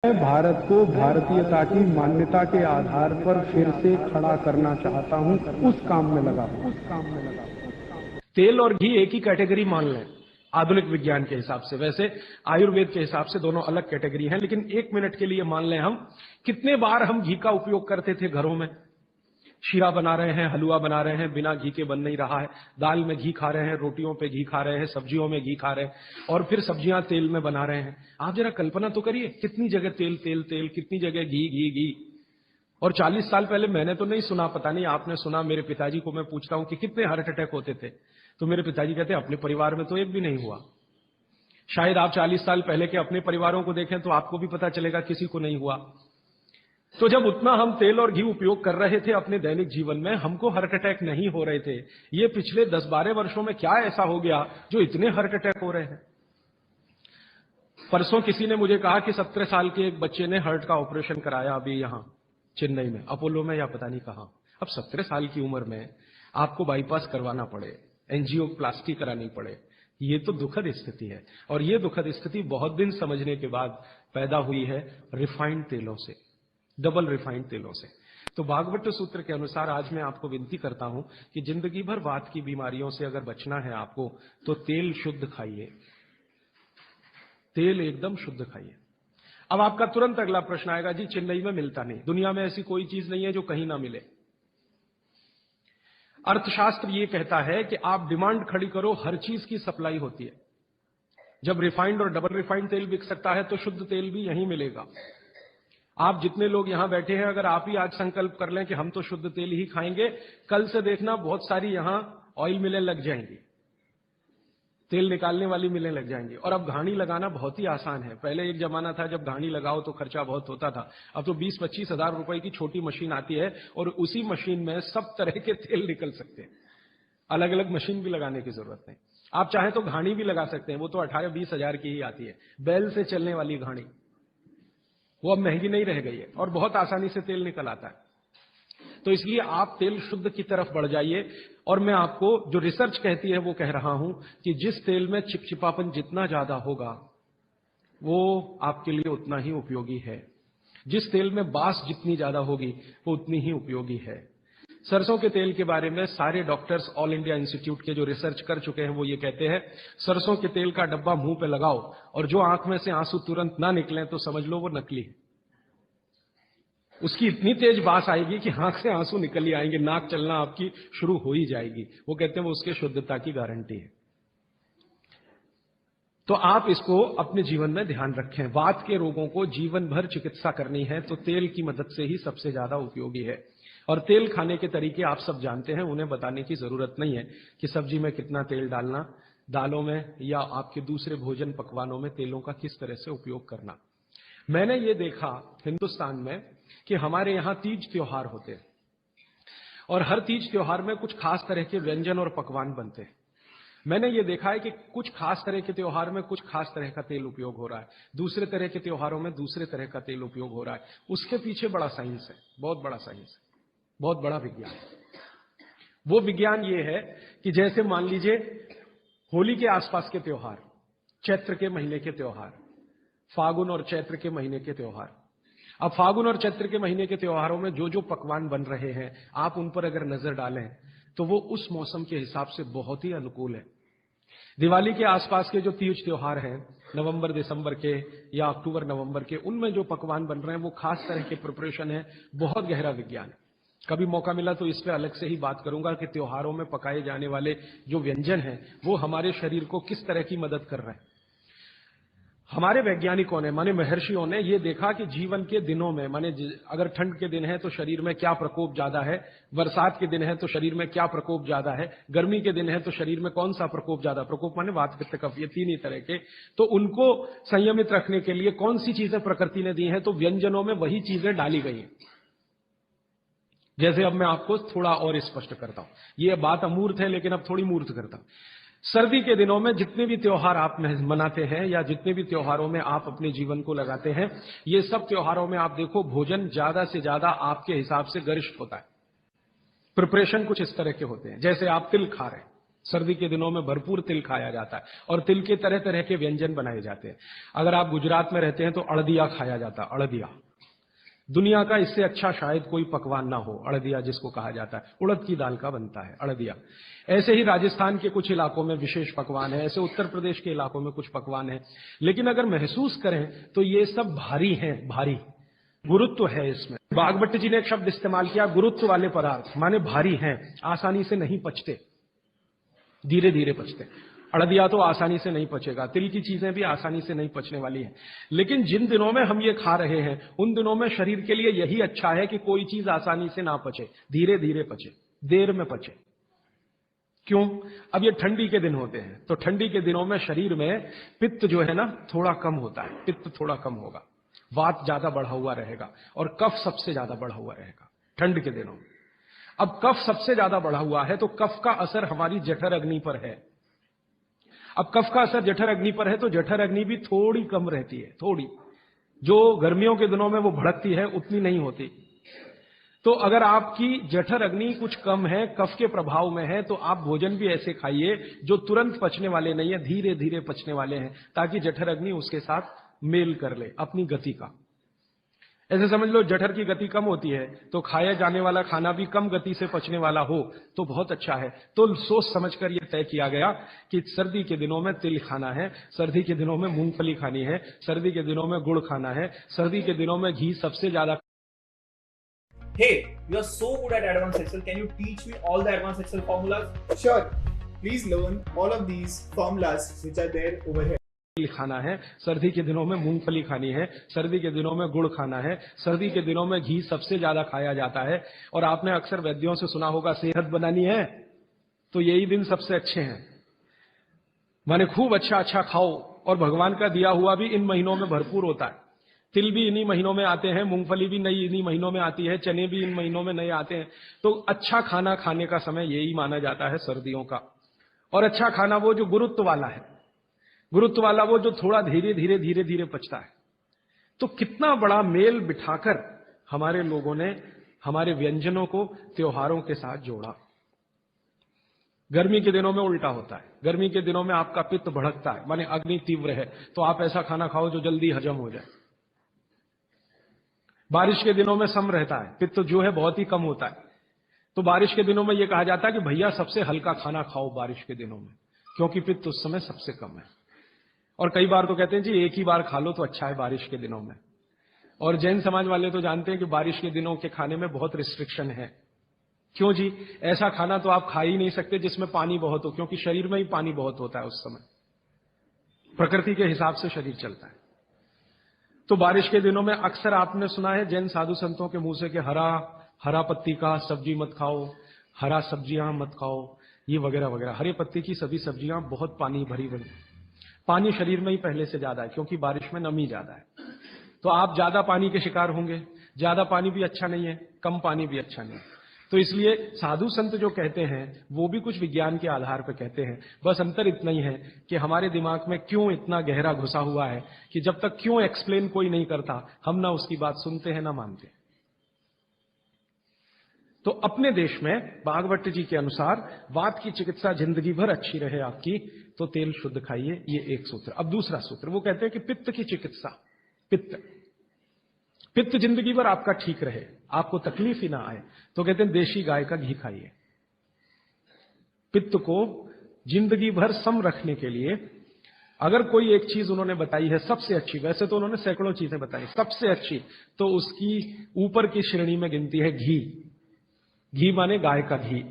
मैं भारत को भारतीयता की मान्यता के आधार पर फिर से खड़ा करना चाहता हूं, उस काम में लगा हूं। तेल और घी एक ही कैटेगरी मान लें आधुनिक विज्ञान के हिसाब से। वैसे आयुर्वेद के हिसाब से दोनों अलग कैटेगरी हैं, लेकिन एक मिनट के लिए मान लें हम, कितने बार हम घी का उपयोग करते थे घरों में। शीरा बना रहे हैं, हलवा बना रहे हैं, बिना घी के बन नहीं रहा है। दाल में घी खा रहे हैं, रोटियों पे घी खा रहे हैं, सब्जियों में घी खा रहे हैं, और फिर सब्जियां तेल में बना रहे हैं। आप जरा कल्पना तो करिए, कितनी जगह तेल तेल तेल, कितनी जगह घी घी घी। और 40 साल पहले मैंने तो नहीं सुना, पता नहीं आपने सुना, मेरे पिताजी को मैं पूछता हूं कि कितने हार्ट अटैक होते थे, तो मेरे पिताजी कहते हैं अपने परिवार में तो एक भी नहीं हुआ। शायद आप 40 साल पहले के अपने परिवारों को देखें तो आपको भी पता चलेगा किसी को नहीं हुआ। तो जब उतना हम तेल और घी उपयोग कर रहे थे अपने दैनिक जीवन में, हमको हार्ट अटैक नहीं हो रहे थे। ये पिछले 10-12 वर्षों में क्या ऐसा हो गया जो इतने हार्ट अटैक हो रहे हैं। परसों किसी ने मुझे कहा कि 17 साल के एक बच्चे ने हार्ट का ऑपरेशन कराया अभी यहां चेन्नई में, अपोलो में या पता नहीं कहां। अब 17 साल की उम्र में आपको बाईपास करवाना पड़े, एंजियोप्लास्टी करानी पड़े, ये तो दुखद स्थिति है। और ये दुखद स्थिति बहुत दिन समझने के बाद पैदा हुई है रिफाइंड तेलों से, डबल रिफाइंड तेलों से। तो भागवत सूत्र के अनुसार आज मैं आपको विनती करता हूं कि जिंदगी भर वात की बीमारियों से अगर बचना है आपको, तो तेल शुद्ध खाइए, तेल एकदम शुद्ध खाइए। अब आपका तुरंत अगला प्रश्न आएगा, जी चेन्नई में मिलता नहीं, दुनिया में ऐसी कोई चीज नहीं है जो कहीं ना मिले। अर्थशास्त्र ये कहता है कि आप डिमांड खड़ी करो, हर चीज की सप्लाई होती है। जब रिफाइंड और डबल रिफाइंड तेल बिक सकता है तो शुद्ध तेल भी यहीं मिलेगा। आप जितने लोग यहां बैठे हैं, अगर आप ही आज संकल्प कर लें कि हम तो शुद्ध तेल ही खाएंगे, कल से देखना बहुत सारी यहां ऑयल मिलें लग जाएंगी, तेल निकालने वाली मिलें लग जाएंगी। और अब घानी लगाना बहुत ही आसान है। पहले एक जमाना था जब घानी लगाओ तो खर्चा बहुत होता था। अब तो 20-25 हजार रुपए की छोटी मशीन आती है और उसी मशीन में सब तरह के तेल निकल सकते हैं। अलग अलग मशीन भी लगाने की जरूरत नहीं। आप चाहें तो घानी भी लगा सकते हैं, वो तो 18-20 हजार की ही आती है, बैल से चलने वाली घानी। वो अब महंगी नहीं रह गई है और बहुत आसानी से तेल निकल आता है। तो इसलिए आप तेल शुद्ध की तरफ बढ़ जाइए। और मैं आपको जो रिसर्च कहती है वो कह रहा हूं कि जिस तेल में चिपचिपापन जितना ज्यादा होगा वो आपके लिए उतना ही उपयोगी है। जिस तेल में बास जितनी ज्यादा होगी वो उतनी ही उपयोगी है। सरसों के तेल के बारे में सारे डॉक्टर्स ऑल इंडिया इंस्टीट्यूट के जो रिसर्च कर चुके हैं वो ये कहते हैं, सरसों के तेल का डब्बा मुंह पे लगाओ और जो आंख में से आंसू तुरंत ना निकले तो समझ लो वो नकली है। उसकी इतनी तेज बास आएगी कि आंख से आंसू निकल ही आएंगे, नाक चलना आपकी शुरू हो ही जाएगी। वो कहते हैं वो उसके शुद्धता की गारंटी है। तो आप इसको अपने जीवन में ध्यान रखें। वात के रोगों को जीवन भर चिकित्सा करनी है तो तेल की मदद से ही सबसे ज्यादा उपयोगी है। और तेल खाने के तरीके आप सब जानते हैं, उन्हें बताने की जरूरत नहीं है कि सब्जी में कितना तेल डालना, दालों में या आपके दूसरे भोजन पकवानों में तेलों का किस तरह से उपयोग करना। मैंने ये देखा हिंदुस्तान में कि हमारे यहां तीज त्योहार होते हैं और हर तीज त्योहार में कुछ खास तरह के व्यंजन और पकवान बनते हैं। मैंने ये देखा है कि कुछ खास तरह के त्योहार में कुछ खास तरह का तेल उपयोग हो रहा है, दूसरे तरह के त्योहारों में दूसरे तरह का तेल उपयोग हो रहा है। उसके पीछे बड़ा साइंस है, बहुत बड़ा साइंस है, बहुत बड़ा विज्ञान है। वो विज्ञान ये है कि जैसे मान लीजिए होली के आसपास के त्योहार, चैत्र के महीने के त्योहार, फागुन और चैत्र के महीने के त्योहार। अब फागुन और चैत्र के महीने के त्योहारों में जो जो पकवान बन रहे हैं, आप उन पर अगर नजर डालें तो वो उस मौसम के हिसाब से बहुत ही अनुकूल है। दिवाली के आसपास के जो तीज त्योहार हैं, नवंबर दिसंबर के या अक्टूबर नवंबर के, उनमें जो पकवान बन रहे हैं वो खास तरह के प्रिपरेशन है, बहुत गहरा विज्ञान है। कभी मौका मिला तो इस पे अलग से ही बात करूंगा कि त्योहारों में पकाए जाने वाले जो व्यंजन हैं वो हमारे शरीर को किस तरह की मदद कर रहे हैं। हमारे वैज्ञानिकों ने, माने महर्षियों ने, ये देखा कि जीवन के दिनों में, माने अगर ठंड के दिन है तो शरीर में क्या प्रकोप ज्यादा है, बरसात के दिन है तो शरीर में क्या प्रकोप ज्यादा है, गर्मी के दिन है तो शरीर में कौन सा प्रकोप ज्यादा, प्रकोप माने वात पित्त कफ, ये तीन ही तरह के। तो उनको संयमित रखने के लिए कौन सी चीजें प्रकृति ने दी हैं, तो व्यंजनों में वही चीजें डाली गई हैं। जैसे अब मैं आपको थोड़ा और स्पष्ट करता हूं, ये बात अमूर्त है लेकिन अब थोड़ी मूर्त करता हूं। सर्दी के दिनों में जितने भी त्योहार आप मनाते हैं या जितने भी त्योहारों में आप अपने जीवन को लगाते हैं, ये सब त्योहारों में आप देखो भोजन ज्यादा से ज्यादा आपके हिसाब से गरिष्ठ होता है। प्रिपरेशन कुछ इस तरह के होते हैं, जैसे आप तिल खा रहे हैं, सर्दी के दिनों में भरपूर तिल खाया जाता है और तिल के तरह तरह के व्यंजन बनाए जाते हैं। अगर आप गुजरात में रहते हैं तो अड़दिया खाया जाता है। अड़दिया दुनिया का इससे अच्छा शायद कोई पकवान ना हो। अड़दिया जिसको कहा जाता है, उड़द की दाल का बनता है अड़दिया। ऐसे ही राजस्थान के कुछ इलाकों में विशेष पकवान है, ऐसे उत्तर प्रदेश के इलाकों में कुछ पकवान है। लेकिन अगर महसूस करें तो ये सब भारी हैं, भारी गुरुत्व है इसमें। बागभट्ट जी ने एक शब्द इस्तेमाल किया, गुरुत्व वाले पदार्थ, माने भारी हैं, आसानी से नहीं पचते, धीरे धीरे पचते। अड़दिया तो आसानी से नहीं पचेगा, तिल की चीजें भी आसानी से नहीं पचने वाली हैं। लेकिन जिन दिनों में हम ये खा रहे हैं उन दिनों में शरीर के लिए यही अच्छा है कि कोई चीज आसानी से ना पचे, धीरे धीरे पचे, देर में पचे। क्यों? अब ये ठंडी के दिन होते हैं तो ठंडी के दिनों में शरीर में पित्त जो है ना थोड़ा कम होता है, पित्त थोड़ा कम होगा, वात ज्यादा बढ़ा हुआ रहेगा और कफ सबसे ज्यादा बढ़ा हुआ रहेगा ठंड के दिनों में। अब कफ सबसे ज्यादा बढ़ा हुआ है तो कफ का असर हमारी जठर अग्नि पर है। अब कफ का असर जठर अग्नि पर है तो जठर अग्नि भी थोड़ी कम रहती है, थोड़ी, जो गर्मियों के दिनों में वो भड़कती है उतनी नहीं होती। तो अगर आपकी जठर अग्नि कुछ कम है, कफ के प्रभाव में है, तो आप भोजन भी ऐसे खाइए जो तुरंत पचने वाले नहीं है, धीरे धीरे पचने वाले हैं, ताकि जठर अग्नि उसके साथ मेल कर ले अपनी गति का। ऐसे समझ लो जठर की गति कम होती है तो खाया जाने वाला खाना भी कम गति से पचने वाला हो तो बहुत अच्छा है। तो सोच समझकर यह तय किया गया कि सर्दी के दिनों में तिल खाना है, सर्दी के दिनों में मूंगफली खानी है, सर्दी के दिनों में गुड़ खाना है, सर्दी के दिनों में घी सबसे ज्यादा। Hey, you are so good at Advanced Excel. Can you teach me all the Advanced Excel formulas? Sure. Please learn all of these formulas which are there over here. खाना है, सर्दी के दिनों में मूंगफली खानी है, सर्दी के दिनों में गुड़ खाना है, सर्दी के दिनों में घी सबसे ज्यादा खाया जाता है। और आपने अक्सर वैद्यों से सुना होगा सेहत बनानी है तो यही दिन सबसे अच्छे हैं, माने खूब अच्छा अच्छा खाओ। और भगवान का दिया हुआ भी इन महीनों में भरपूर होता है। तिल भी इन्हीं महीनों में आते हैं, मूंगफली भी नई इन्हीं महीनों में आती है, चने भी इन महीनों में नए आते हैं। तो अच्छा खाना खाने का समय यही माना जाता है सर्दियों का। और अच्छा खाना वो जो गुरुत्व वाला है, गुरुत्व वाला वो जो थोड़ा धीरे धीरे धीरे धीरे पचता है। तो कितना बड़ा मेल बिठाकर हमारे लोगों ने हमारे व्यंजनों को त्योहारों के साथ जोड़ा। गर्मी के दिनों में उल्टा होता है, गर्मी के दिनों में आपका पित्त भड़कता है, माने अग्नि तीव्र है, तो आप ऐसा खाना खाओ जो जल्दी हजम हो जाए। बारिश के दिनों में सम रहता है, पित्त जो है बहुत ही कम होता है। तो बारिश के दिनों में यह कहा जाता है कि भैया सबसे हल्का खाना खाओ बारिश के दिनों में, क्योंकि पित्त उस समय सबसे कम है। और कई बार तो कहते हैं जी एक ही बार खा लो तो अच्छा है बारिश के दिनों में। और जैन समाज वाले तो जानते हैं कि बारिश के दिनों के खाने में बहुत रिस्ट्रिक्शन है। क्यों जी? ऐसा खाना तो आप खा ही नहीं सकते जिसमें पानी बहुत हो, क्योंकि शरीर में ही पानी बहुत होता है उस समय, प्रकृति के हिसाब से शरीर चलता है। तो बारिश के दिनों में अक्सर आपने सुना है जैन साधु संतों के मुंह से कि हरा पत्ती का सब्जी मत खाओ, हरा सब्जियां मत खाओ, ये वगैरह वगैरह। हरे पत्ती की सभी सब्जियां बहुत पानी भरी भरी, पानी शरीर में ही पहले से ज्यादा है क्योंकि बारिश में नमी ज्यादा है। तो आप ज्यादा पानी के शिकार होंगे। ज्यादा पानी भी अच्छा नहीं है, कम पानी भी अच्छा नहीं है। तो इसलिए साधु संत जो कहते हैं वो भी कुछ विज्ञान के आधार पर कहते हैं। बस अंतर इतना ही है कि हमारे दिमाग में क्यों इतना गहरा घुसा हुआ है कि जब तक क्यों एक्सप्लेन कोई नहीं करता हम ना उसकी बात सुनते हैं ना मानते। तो अपने देश में बागभट्ट जी के अनुसार वात की चिकित्सा जिंदगी भर अच्छी रहे आपकी तो तेल शुद्ध खाइए, ये एक सूत्र। अब दूसरा सूत्र वो कहते हैं कि पित्त की चिकित्सा, पित्त जिंदगी भर आपका ठीक रहे, आपको तकलीफ ही ना आए, तो कहते हैं देशी गाय का घी खाइए। पित्त को जिंदगी भर सम रखने के लिए अगर कोई एक चीज उन्होंने बताई है सबसे अच्छी, वैसे तो उन्होंने सैकड़ों चीजें बताई, सबसे अच्छी तो उसकी ऊपर की श्रेणी में गिनती है घी। घी माने गाय का घी।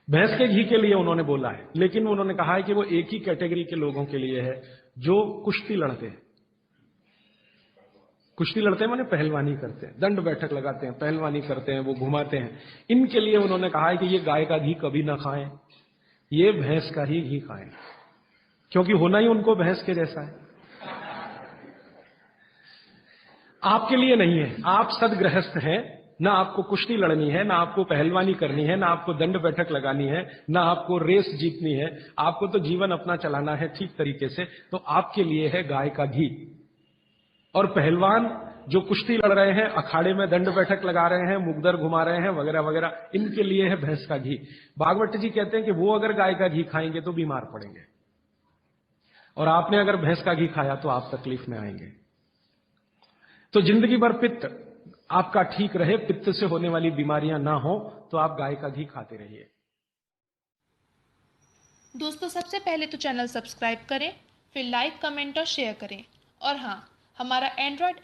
भैंस के घी के लिए उन्होंने बोला है, लेकिन उन्होंने कहा है कि वो एक ही कैटेगरी के लोगों के लिए है जो कुश्ती लड़ते हैं। कुश्ती लड़ते हैं माने पहलवानी करते हैं, दंड बैठक लगाते हैं, पहलवानी करते हैं, वो घुमाते हैं। इनके लिए उन्होंने कहा है कि ये गाय का घी कभी ना खाएं, ये भैंस का ही घी खाएं, क्योंकि होना ही उनको भैंस के जैसा है। आपके लिए नहीं है, आप सदगृहस्थ हैं, ना आपको कुश्ती लड़नी है, ना आपको पहलवानी करनी है, ना आपको दंड बैठक लगानी है, ना आपको रेस जीतनी है, आपको तो जीवन अपना चलाना है ठीक तरीके से। तो आपके लिए है गाय का घी। और पहलवान जो कुश्ती लड़ रहे हैं, अखाड़े में दंड बैठक लगा रहे हैं, मुगदर घुमा रहे हैं, वगैरह वगैरह, इनके लिए है भैंस का घी। भागवत जी कहते हैं कि वो अगर गाय का घी खाएंगे तो बीमार पड़ेंगे, और आपने अगर भैंस का घी खाया तो आप तकलीफ में आएंगे। तो जिंदगी भर पित्त आपका ठीक रहे, पित्त से होने वाली बीमारियां ना हो, तो आप गाय का घी खाते रहिए। दोस्तों, सबसे पहले तो चैनल सब्सक्राइब करें, फिर लाइक, कमेंट और शेयर करें। और हाँ, हमारा एंड्रॉयड